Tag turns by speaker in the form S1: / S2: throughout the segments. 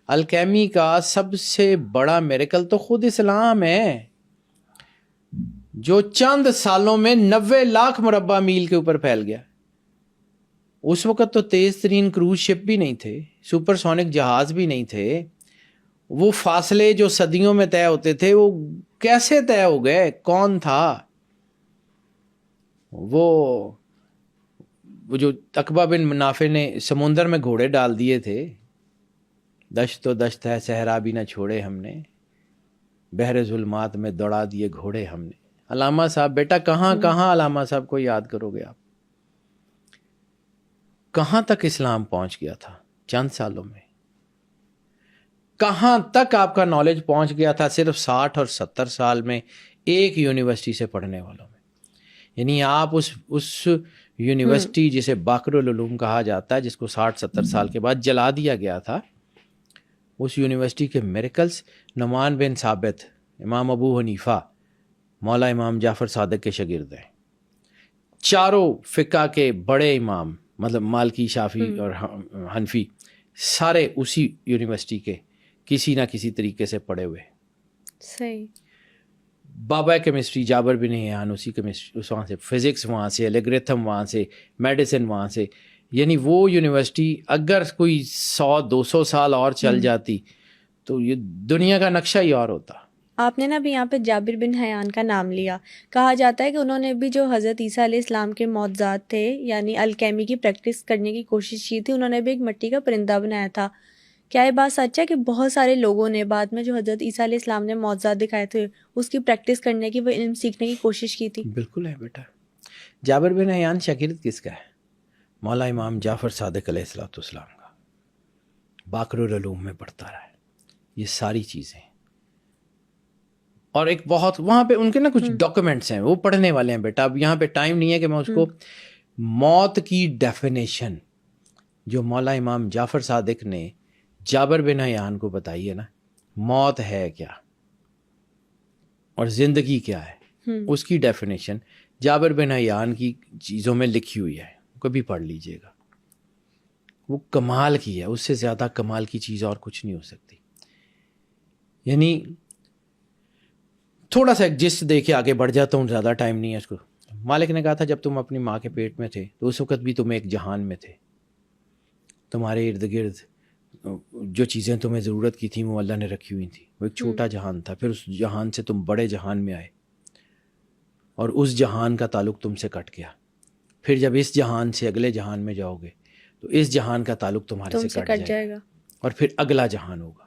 S1: الکیمی کا سب سے بڑا میریکل تو خود اسلام ہے، جو چند سالوں میں 90 لاکھ مربع میل کے اوپر پھیل گیا۔ اس وقت تو تیز ترین کروز شپ بھی نہیں تھے، سپر سونک جہاز بھی نہیں تھے، وہ فاصلے جو صدیوں میں طے ہوتے تھے وہ کیسے طے ہو گئے؟ کون تھا وہ جو عقبہ بن نافع نے سمندر میں گھوڑے ڈال دیے تھے، دشت تو دشت ہے صحرا بھی نہ چھوڑے ہم نے، بحر ظلمات میں دوڑا دیے گھوڑے ہم نے۔ علامہ صاحب بیٹا کہاں علامہ صاحب کو یاد کرو گے آپ؟ کہاں تک اسلام پہنچ گیا تھا چند سالوں میں؟ کہاں تک آپ کا نالج پہنچ گیا تھا صرف 60 اور 70 سال میں ایک یونیورسٹی سے پڑھنے والوں میں؟ یعنی آپ اس یونیورسٹی جسے باقر العلوم کہا جاتا ہے، جس کو 60-70 سال کے بعد جلا دیا گیا تھا، اس یونیورسٹی کے میریکلز نعمان بن ثابت، امام ابو حنیفہ، مولا امام جعفر صادق کے شاگرد ہیں۔ چاروں فقہ کے بڑے امام، مطلب مالکی، شافعی اور حنفی، سارے اسی یونیورسٹی کے کسی نہ کسی طریقے سے پڑھے ہوئے۔
S2: صحیح۔
S1: بابا کیمسٹری جابر بن حیان، اسی کیمسٹری، وہاں سے فزکس، وہاں سے الگریتھم، وہاں سے میڈیسن، وہاں سے، یعنی وہ یونیورسٹی اگر کوئی 100-200 سال اور چل جاتی تو یہ دنیا کا نقشہ ہی اور ہوتا۔
S2: آپ نے نا ابھی یہاں پہ جابر بن حیان کا نام لیا، کہا جاتا ہے کہ انہوں نے بھی جو حضرت عیسیٰ علیہ السلام کے معجزات تھے، یعنی الکیمی کی پریکٹس کرنے کی کوشش کی تھی، انہوں نے بھی ایک مٹی کا پرندہ بنایا تھا۔ کیا یہ بات سچ ہے کہ بہت سارے لوگوں نے بعد میں جو حضرت عیسیٰ علیہ السلام نے معجزات دکھائے تھے اس کی پریکٹس کرنے کی، وہ علم سیکھنے کی کوشش کی تھی؟
S1: بالکل ہے بیٹا۔ جابر بن حیان شاگرد کس کا ہے؟ مولا امام جعفر صادق علیہ السلام کا، باقر العلوم میں پڑھتا رہا ہے، یہ ساری چیزیں۔ اور ایک بہت وہاں پہ ان کے نا کچھ ڈاکومنٹس ہیں، وہ پڑھنے والے ہیں بیٹا۔ اب یہاں پہ ٹائم نہیں ہے کہ میں اس کو، موت کی ڈیفینیشن جو مولا امام جعفر صادق نے جابر بن حیان کو بتائی ہے نا، موت ہے کیا اور زندگی کیا ہے، اس کی ڈیفینیشن جابر بن حیان کی چیزوں میں لکھی ہوئی ہے، کبھی پڑھ لیجئے گا۔ وہ کمال کی ہے، اس سے زیادہ کمال کی چیز اور کچھ نہیں ہو سکتی۔ یعنی تھوڑا سا ایک جسٹ دے کے آگے بڑھ جاتا ہوں، زیادہ ٹائم نہیں ہے اس کو۔ مالک نے کہا تھا جب تم اپنی ماں کے پیٹ میں تھے تو اس وقت بھی تم ایک جہان میں تھے، تمہارے ارد گرد جو چیزیں تمہیں ضرورت کی تھیں وہ اللہ نے رکھی ہوئی تھیں، وہ ایک چھوٹا جہان تھا، پھر اس جہان سے تم بڑے جہان میں آئے اور اس جہان کا تعلق تم سے کٹ گیا، پھر جب اس جہان سے اگلے جہان میں جاؤ گے تو اس جہان کا تعلق تمہارے سے کٹ جائے گا اور پھر اگلا جہان ہوگا۔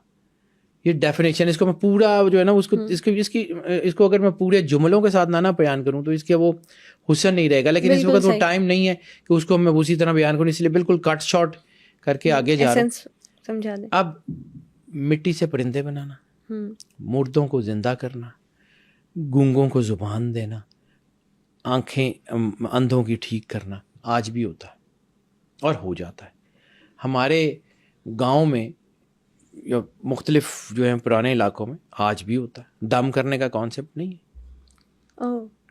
S1: یہ ڈیفینیشن، اس کو میں پورا جو ہے نا اس کو اگر میں پورے جملوں کے ساتھ نہ بیان کروں تو اس کے وہ حسن نہیں رہے گا، لیکن اس وقت وہ ٹائم نہیں ہے کہ اس کو میں اسی طرح بیان کروں، اس لیے بالکل کٹ شارٹ کر کے آگے جا رہا ہوں۔
S2: سمجھا دیں۔
S1: اب مٹی سے پرندے بنانا، مردوں کو زندہ کرنا، گونگوں کو زبان دینا، آنکھیں اندھوں کی ٹھیک کرنا، آج بھی ہوتا ہے اور ہو جاتا ہے ہمارے گاؤں میں یا مختلف جو ہیں پرانے علاقوں میں، آج بھی ہوتا ہے۔ دم کرنے کا کانسیپٹ نہیں ہے،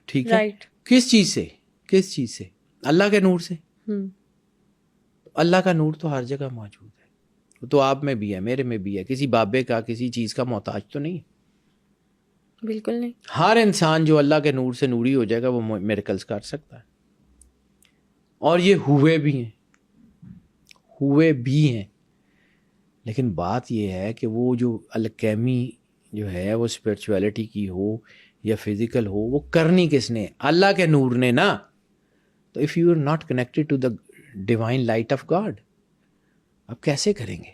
S1: ٹھیک ہے؟ کس چیز سے؟ اللہ کے نور سے۔ اللہ کا نور تو ہر جگہ موجود ہے، وہ تو آپ میں بھی ہے، میرے میں بھی ہے، کسی بابے کا کسی چیز کا محتاج تو نہیں ہے،
S2: بالکل نہیں۔ ہر
S1: ہر انسان جو اللہ کے نور سے نوری ہو جائے گا وہ میریکلز کر سکتا ہے، اور یہ ہوئے بھی ہیں۔ لیکن بات یہ ہے کہ وہ جو الکیمی جو ہے وہ اسپرچویلٹی کی ہو یا فزیکل ہو، وہ کرنی کس نے؟ اللہ کے نور نے نا۔ تو if you are not connected to the divine light of God, اب کیسے کریں گے؟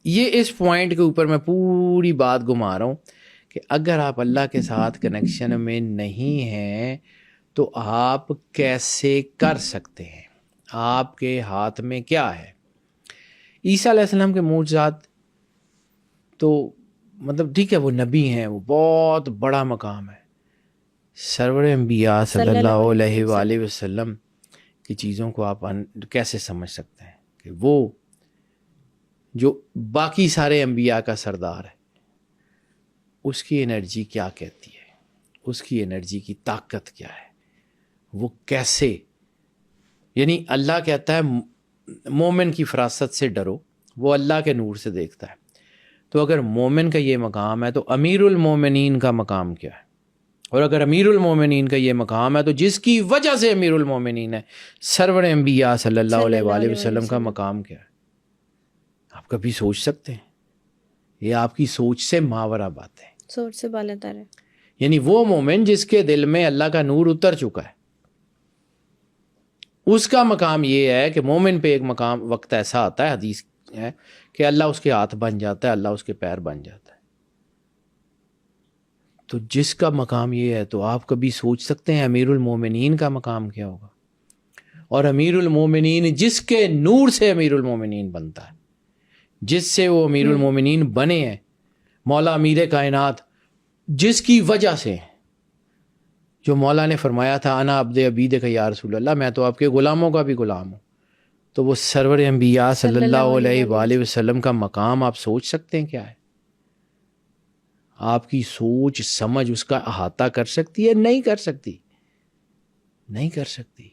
S1: یہ اس پوائنٹ کے اوپر میں پوری بات گھما رہا ہوں کہ اگر آپ اللہ کے ساتھ کنیکشن میں نہیں ہیں تو آپ کیسے کر سکتے ہیں؟ آپ کے ہاتھ میں کیا ہے؟ عیسیٰ علیہ السلام کے معجزات تو مطلب ٹھیک ہے، وہ نبی ہیں، وہ بہت بڑا مقام ہے، سرور انبیاء صلی اللہ علیہ وآلہ وسلم کی چیزوں کو آپ کیسے سمجھ سکتے ہیں کہ وہ جو باقی سارے انبیاء کا سردار ہے، اس کی انرجی کیا کہتی ہے، اس کی انرجی کی طاقت کیا ہے، وہ کیسے، یعنی اللہ کہتا ہے مومن کی فراست سے ڈرو وہ اللہ کے نور سے دیکھتا ہے. تو اگر مومن کا یہ مقام ہے تو امیر المومنین کا مقام کیا ہے؟ اور اگر امیر المومنین کا یہ مقام ہے تو جس کی وجہ سے امیر المومنین ہے سرور انبیاء صلی اللہ علیہ وآلہ وسلم کا مقام کیا ہے؟ آپ کبھی سوچ سکتے ہیں؟ یہ آپ کی سوچ سے ماورا بات ہے.
S2: سوچ سے بالاتر ہے.
S1: یعنی وہ مومن جس کے دل میں اللہ کا نور اتر چکا ہے، اس کا مقام یہ ہے کہ مومن پہ ایک مقام وقت ایسا آتا ہے، حدیث ہے کہ اللہ اس کے ہاتھ بن جاتا ہے، اللہ اس کے پیر بن جاتا ہے. تو جس کا مقام یہ ہے تو آپ کبھی سوچ سکتے ہیں امیر المومنین کا مقام کیا ہوگا؟ اور امیر المومنین جس کے نور سے امیر المومنین بنتا ہے، جس سے وہ امیر المومنین بنے ہیں، مولا امیر کائنات جس کی وجہ سے، جو مولا نے فرمایا تھا انا عبد عبید کا یا رسول اللہ، میں تو آپ کے غلاموں کا بھی غلام ہوں، تو وہ سرور انبیاء صلی اللہ علیہ وآلہ وسلم کا مقام آپ سوچ سکتے ہیں کیا ہے؟ آپ کی سوچ سمجھ اس کا احاطہ کر سکتی ہے؟ نہیں کر سکتی، نہیں کر سکتی.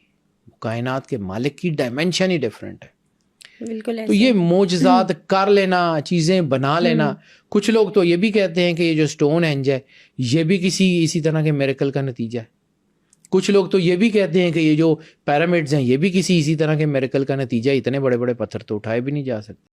S1: کائنات کے مالک کی ڈائمینشن ہی ڈیفرنٹ ہے.
S2: بالکل
S1: تو یہ معجزات کر لینا، چیزیں بنا لینا، کچھ لوگ تو یہ بھی کہتے ہیں کہ یہ جو سٹون ہینج ہے یہ بھی اسی طرح کے میریکل کا نتیجہ ہے. کچھ لوگ تو یہ بھی کہتے ہیں کہ یہ جو پیرامڈز ہیں یہ بھی اسی طرح کے میریکل کا نتیجہ ہے. اتنے بڑے بڑے پتھر تو اٹھائے بھی نہیں جا سکتے.